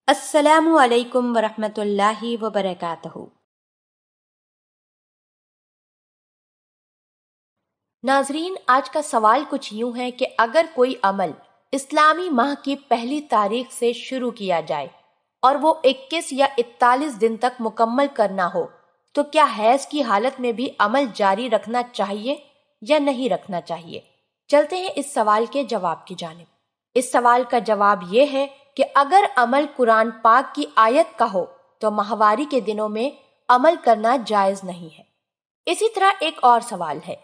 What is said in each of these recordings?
السلام علیکم ورحمۃ اللہ وبرکاتہ۔ ناظرین، آج کا سوال کچھ یوں ہے کہ اگر کوئی عمل اسلامی ماہ کی پہلی تاریخ سے شروع کیا جائے اور وہ 21 یا 41 دن تک مکمل کرنا ہو تو کیا حیض کی حالت میں بھی عمل جاری رکھنا چاہیے یا نہیں رکھنا چاہیے؟ چلتے ہیں اس سوال کے جواب کی جانب۔ اس سوال کا جواب یہ ہے کہ اگر عمل قرآن پاک کی آیت کا ہو تو ماہواری کے دنوں میں عمل کرنا جائز نہیں ہے۔ اسی طرح ایک اور سوال ہے۔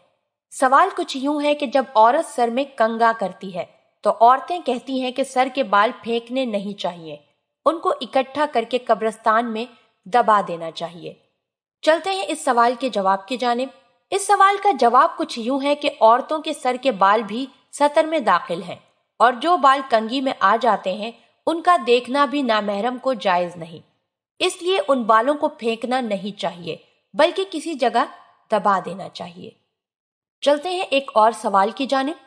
سوال کچھ یوں ہے کہ جب عورت سر میں کنگھا کرتی ہے تو عورتیں کہتی ہیں کہ سر کے بال پھینکنے نہیں چاہیے، ان کو اکٹھا کر کے قبرستان میں دبا دینا چاہیے۔ چلتے ہیں اس سوال کے جواب کی جانب۔ اس سوال کا جواب کچھ یوں ہے کہ عورتوں کے سر کے بال بھی سطر میں داخل ہیں، اور جو بال کنگھی میں آ جاتے ہیں ان کا دیکھنا بھی نامحرم کو جائز نہیں، اس لیے ان بالوں کو پھینکنا نہیں چاہیے بلکہ کسی جگہ دبا دینا چاہیے۔ چلتے ہیں ایک اور سوال کی جانب۔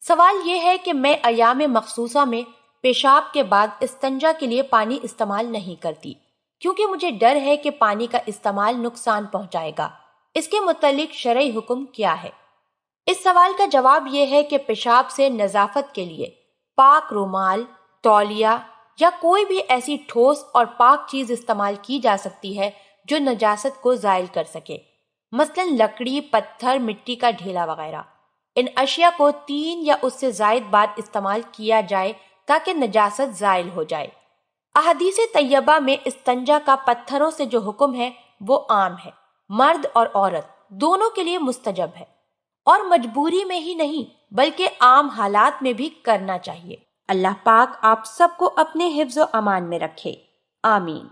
سوال یہ ہے کہ میں ایام مخصوصہ میں پیشاب کے بعد استنجا کے لیے پانی استعمال نہیں کرتی کیونکہ مجھے ڈر ہے کہ پانی کا استعمال نقصان پہنچائے گا۔ اس کے متعلق شرعی حکم کیا ہے؟ اس سوال کا جواب یہ ہے کہ پیشاب سے نظافت کے لیے پاک رومال، تولیہ یا کوئی بھی ایسی ٹھوس اور پاک چیز استعمال کی جا سکتی ہے جو نجاست کو زائل کر سکے، مثلا لکڑی، پتھر، مٹی کا ڈھیلا وغیرہ۔ ان اشیاء کو 3 یا اس سے زائد بار استعمال کیا جائے تاکہ نجاست زائل ہو جائے۔ احادیث طیبہ میں استنجا کا پتھروں سے جو حکم ہے وہ عام ہے، مرد اور عورت دونوں کے لیے مستجب ہے، اور مجبوری میں ہی نہیں بلکہ عام حالات میں بھی کرنا چاہیے۔ اللہ پاک آپ سب کو اپنے حفظ و امان میں رکھے، آمین۔